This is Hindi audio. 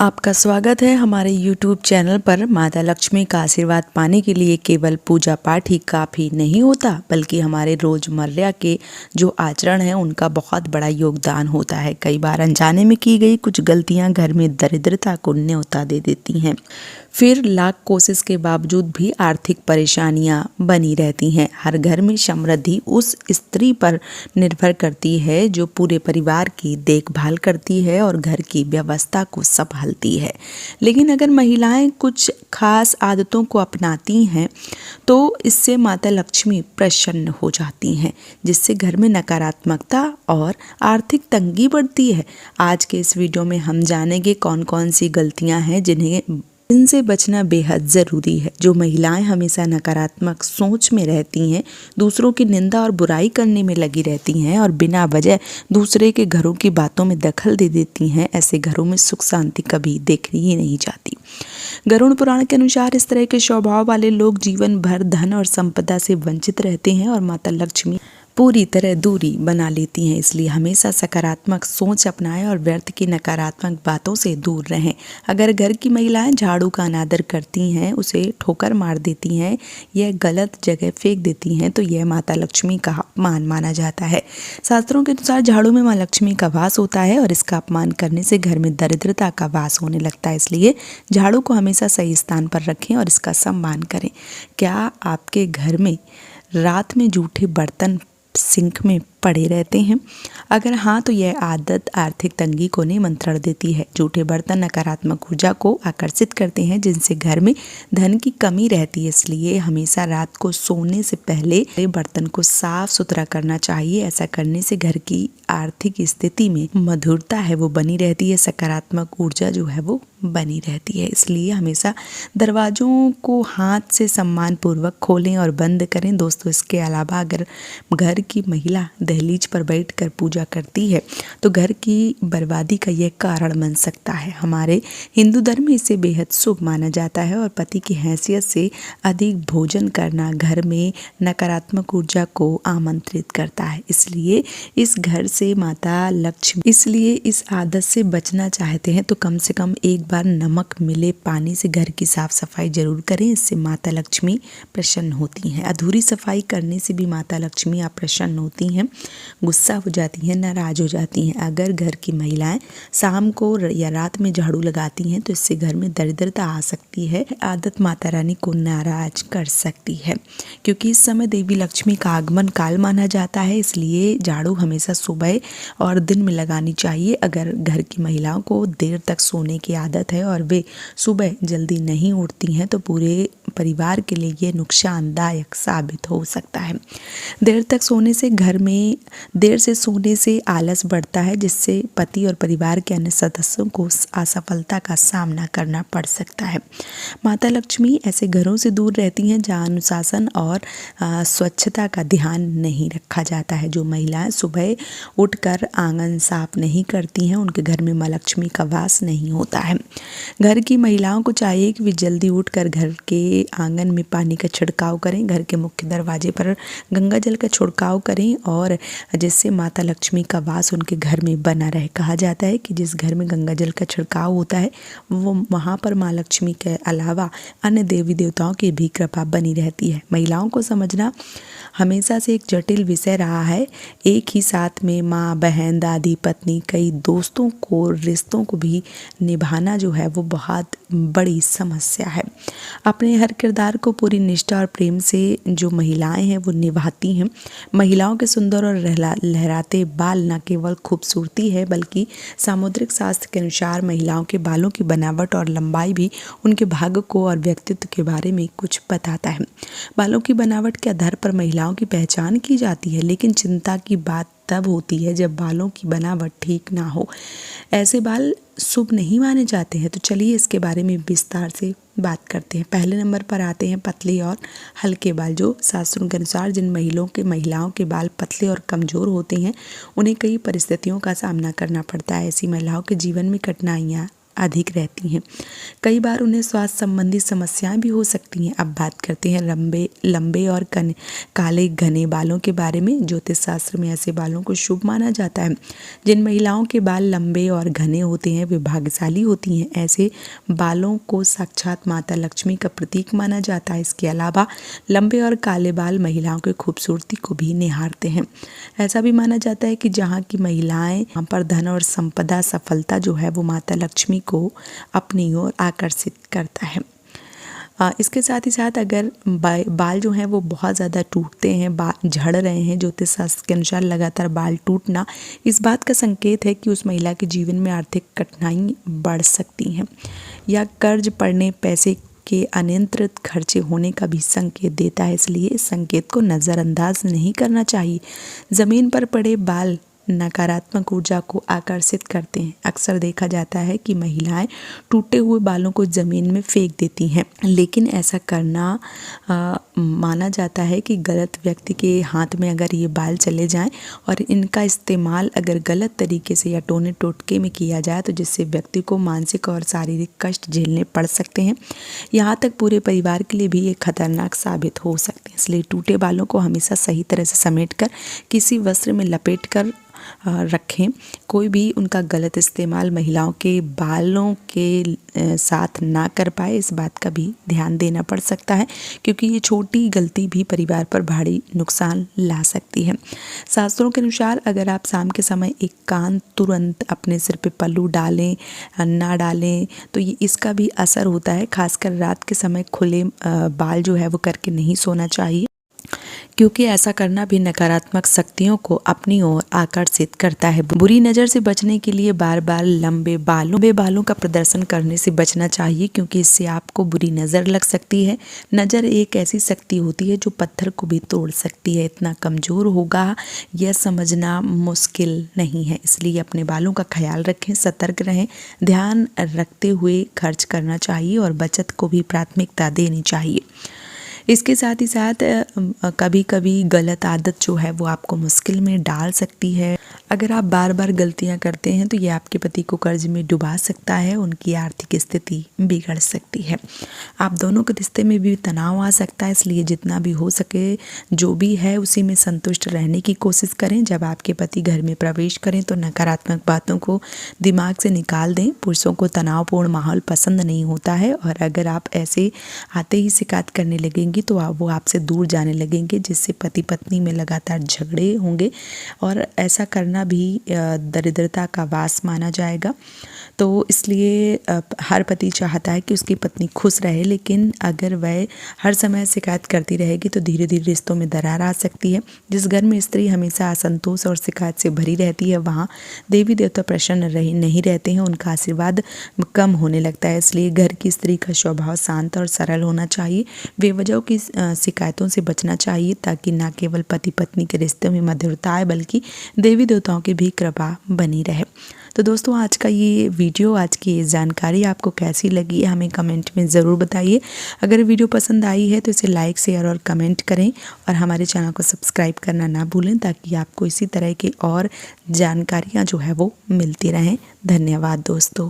आपका स्वागत है हमारे YouTube चैनल पर। माता लक्ष्मी का आशीर्वाद पाने के लिए केवल पूजा पाठ ही काफ़ी नहीं होता, बल्कि हमारे रोज़मर्रा के जो आचरण हैं उनका बहुत बड़ा योगदान होता है। कई बार अनजाने में की गई कुछ गलतियां घर में दरिद्रता को न्योता दे देती हैं। फिर लाख कोशिश के बावजूद भी आर्थिक परेशानियां बनी रहती हैं। हर घर में समृद्धि उस स्त्री पर निर्भर करती है जो पूरे परिवार की देखभाल करती है और घर की व्यवस्था को संभालती है। लेकिन अगर महिलाएं कुछ खास आदतों को अपनाती हैं तो इससे माता लक्ष्मी प्रसन्न हो जाती हैं, जिससे घर में नकारात्मकता और आर्थिक तंगी बढ़ती है। आज के इस वीडियो में हम जानेंगे कौन कौन सी गलतियां हैं इनसे बचना बेहद ज़रूरी है। जो महिलाएं हमेशा नकारात्मक सोच में रहती हैं, दूसरों की निंदा और बुराई करने में लगी रहती हैं और बिना वजह दूसरे के घरों की बातों में दखल दे देती हैं, ऐसे घरों में सुख शांति कभी देखी ही नहीं जाती। गरुड़ पुराण के अनुसार इस तरह के स्वभाव वाले लोग जीवन भर धन और संपदा से वंचित रहते हैं और माता लक्ष्मी पूरी तरह दूरी बना लेती हैं। इसलिए हमेशा सकारात्मक सोच अपनाएं और व्यर्थ की नकारात्मक बातों से दूर रहें। अगर घर की महिलाएं झाड़ू का अनादर करती हैं, उसे ठोकर मार देती हैं या गलत जगह फेंक देती हैं, तो यह माता लक्ष्मी का अपमान माना जाता है। शास्त्रों के अनुसार झाड़ू में माँ लक्ष्मी का वास होता है और इसका अपमान करने से घर में दरिद्रता का वास होने लगता है। इसलिए झाड़ू को हमेशा सही स्थान पर रखें और इसका सम्मान करें। क्या आपके घर में रात में जूठे बर्तन सिंक में पड़े रहते हैं? अगर हाँ, तो यह आदत आर्थिक तंगी को निमंत्रण देती है। जूठे बर्तन नकारात्मक ऊर्जा को आकर्षित करते हैं, जिनसे घर में धन की कमी रहती है। इसलिए हमेशा रात को सोने से पहले बर्तन को साफ सुथरा करना चाहिए। ऐसा करने से घर की आर्थिक स्थिति में मधुरता है वो बनी रहती है, सकारात्मक ऊर्जा जो है वो बनी रहती है। इसलिए हमेशा दरवाजों को हाथ से सम्मान पूर्वक खोलें और बंद करें। दोस्तों, इसके अलावा अगर घर की महिला दहलीज पर बैठकर पूजा करती है तो घर की बर्बादी का यह कारण बन सकता है। हमारे हिंदू धर्म में इसे बेहद शुभ माना जाता है और पति की हैसियत से अधिक भोजन करना घर में नकारात्मक ऊर्जा को आमंत्रित करता है। इसलिए इस आदत से बचना चाहते हैं तो कम से कम एक बार नमक मिले पानी से घर की साफ सफाई जरूर करें। इससे माता लक्ष्मी प्रसन्न होती हैं। अधूरी सफाई करने से भी माता लक्ष्मी अप्रसन्न होती हैं, गुस्सा हो जाती हैं, नाराज हो जाती हैं। अगर घर की महिलाएं शाम को या रात में झाड़ू लगाती हैं तो इससे घर में दरिद्रता आ सकती है। आदत माता रानी को नाराज कर सकती है, क्योंकि इस समय देवी लक्ष्मी का आगमन काल माना जाता है। इसलिए झाड़ू हमेशा सुबह और दिन में लगानी चाहिए। अगर घर की महिलाओं को देर तक सोने की आदत है और वे सुबह जल्दी नहीं उठती हैं तो पूरे परिवार के लिए ये नुकसानदायक साबित हो सकता है। देर तक सोने से घर में देर से सोने से आलस बढ़ता है, जिससे पति और परिवार के अन्य सदस्यों को असफलता का सामना करना पड़ सकता है। माता लक्ष्मी ऐसे घरों से दूर रहती हैं जहां अनुशासन और स्वच्छता का ध्यान नहीं रखा जाता है। जो महिलाएं सुबह उठकर आंगन साफ नहीं करती हैं, उनके घर में माँ लक्ष्मी का वास नहीं होता है। घर की महिलाओं को चाहिए कि वे जल्दी उठकर घर के आंगन में पानी का छिड़काव करें, घर के मुख्य दरवाजे पर गंगा जल का छिड़काव करें और जिससे माता लक्ष्मी का वास उनके घर में बना रहे। कहा जाता है कि जिस घर में गंगा जल का छिड़काव होता है वो वहाँ पर माँ लक्ष्मी के अलावा अन्य देवी देवताओं की भी कृपा बनी रहती है। महिलाओं को समझना हमेशा से एक जटिल विषय रहा है। एक ही साथ में माँ, बहन, दादी, पत्नी, कई दोस्तों को रिश्तों को भी निभाना जो है वो बहुत बड़ी समस्या है। अपने हर किरदार को पूरी निष्ठा और प्रेम से जो महिलाएं हैं वो निभाती हैं। महिलाओं के सुंदर और लहराते बाल न केवल खूबसूरती है, बल्कि सामुद्रिक शास्त्र के अनुसार महिलाओं के बालों की बनावट और लंबाई भी उनके भाग्य को और व्यक्तित्व के बारे में कुछ बताता है। बालों की बनावट के आधार पर महिलाओं की पहचान की जाती है, लेकिन चिंता की बात तब होती है जब बालों की बनावट ठीक ना हो। ऐसे बाल शुभ नहीं माने जाते हैं। तो चलिए इसके बारे में विस्तार से बात करते हैं। पहले नंबर पर आते हैं पतले और हल्के बाल। जो शास्त्रों के अनुसार जिन महिलाओं के बाल पतले और कमज़ोर होते हैं, उन्हें कई परिस्थितियों का सामना करना पड़ता है। ऐसी महिलाओं के जीवन में कठिनाइयाँ अधिक रहती हैं। कई बार उन्हें स्वास्थ्य संबंधी समस्याएं भी हो सकती हैं। अब बात करते हैं लंबे और काले घने बालों के बारे में। ज्योतिष शास्त्र में ऐसे बालों को शुभ माना जाता है। जिन महिलाओं के बाल लंबे और घने होते हैं वे भाग्यशाली होती हैं। ऐसे बालों को साक्षात माता लक्ष्मी का प्रतीक माना जाता है। इसके अलावा लंबे और काले बाल महिलाओं की खूबसूरती को भी निहारते हैं। ऐसा भी माना जाता है कि जहाँ की महिलाएं, वहाँ पर धन और संपदा, सफलता जो है वो माता लक्ष्मी को अपनी ओर आकर्षित करता है। इसके साथ ही साथ अगर बाल जो हैं वो बहुत ज़्यादा टूटते हैं, बाल झड़ रहे हैं, ज्योतिष शास्त्र के अनुसार लगातार बाल टूटना इस बात का संकेत है कि उस महिला के जीवन में आर्थिक कठिनाई बढ़ सकती हैं या कर्ज पड़ने, पैसे के अनियंत्रित खर्चे होने का भी संकेत देता है। इसलिए इस संकेत को नज़रअंदाज नहीं करना चाहिए। ज़मीन पर पड़े बाल नकारात्मक ऊर्जा को आकर्षित करते हैं। अक्सर देखा जाता है कि महिलाएं टूटे हुए बालों को ज़मीन में फेंक देती हैं, लेकिन ऐसा करना माना जाता है कि गलत व्यक्ति के हाथ में अगर ये बाल चले जाएं और इनका इस्तेमाल अगर गलत तरीके से या टोने टोटके में किया जाए तो जिससे व्यक्ति को मानसिक और शारीरिक कष्ट झेलने पड़ सकते हैं। यहाँ तक पूरे परिवार के लिए भी ये खतरनाक साबित हो सकते हैं। इसलिए टूटे बालों को हमेशा सही तरह से समेटकर किसी वस्त्र में लपेट कर रखें। कोई भी उनका गलत इस्तेमाल महिलाओं के बालों के साथ ना कर पाए, इस बात का भी ध्यान देना पड़ सकता है, क्योंकि ये छोटी गलती भी परिवार पर भारी नुकसान ला सकती है। शास्त्रों के अनुसार अगर आप शाम के समय एक कान तुरंत अपने सिर पे पल्लू डालें ना डालें तो ये इसका भी असर होता है। खासकर रात के समय खुले बाल जो है वो करके नहीं सोना चाहिए, क्योंकि ऐसा करना भी नकारात्मक शक्तियों को अपनी ओर आकर्षित करता है। बुरी नज़र से बचने के लिए बार बार लंबे बालों का प्रदर्शन करने से बचना चाहिए, क्योंकि इससे आपको बुरी नज़र लग सकती है। नज़र एक ऐसी शक्ति होती है जो पत्थर को भी तोड़ सकती है। इतना कमज़ोर होगा यह समझना मुश्किल नहीं है। इसलिए अपने बालों का ख्याल रखें, सतर्क रहें, ध्यान रखते हुए खर्च करना चाहिए और बचत को भी प्राथमिकता देनी चाहिए। इसके साथ ही साथ कभी कभी गलत आदत जो है वो आपको मुश्किल में डाल सकती है। अगर आप बार बार गलतियां करते हैं तो ये आपके पति को कर्ज में डुबा सकता है, उनकी आर्थिक स्थिति बिगड़ सकती है। आप दोनों के रिश्ते में भी तनाव आ सकता है। इसलिए जितना भी हो सके जो भी है उसी में संतुष्ट रहने की कोशिश करें। जब आपके पति घर में प्रवेश करें तो नकारात्मक बातों को दिमाग से निकाल दें। पुरुषों को तनावपूर्ण माहौल पसंद नहीं होता है और अगर आप ऐसे आते ही शिकायत करने लगेंगे तो वो आपसे दूर जाने लगेंगे, जिससे पति पत्नी में लगातार झगड़े होंगे और ऐसा करना भी दरिद्रता का वास माना जाएगा। तो इसलिए हर पति चाहता है कि उसकी पत्नी खुश रहे, लेकिन अगर वह हर समय शिकायत करती रहेगी तो धीरे धीरे रिश्तों में दरार आ सकती है। जिस घर में स्त्री हमेशा असंतोष और शिकायत से भरी रहती है वहाँ देवी देवता प्रसन्न नहीं रहते हैं, उनका आशीर्वाद कम होने लगता है। इसलिए घर की स्त्री का स्वभाव शांत और सरल होना चाहिए। बेवजह की शिकायतों से बचना चाहिए ताकि न केवल पति पत्नी के रिश्ते में मधुरता आए बल्कि देवी देवताओं की भी कृपा बनी रहे। तो दोस्तों आज का ये वीडियो, आज की ये जानकारी आपको कैसी लगी है हमें कमेंट में ज़रूर बताइए। अगर वीडियो पसंद आई है तो इसे लाइक, शेयर और कमेंट करें और हमारे चैनल को सब्सक्राइब करना ना भूलें ताकि आपको इसी तरह की और जानकारियाँ जो है वो मिलती रहें। धन्यवाद दोस्तों।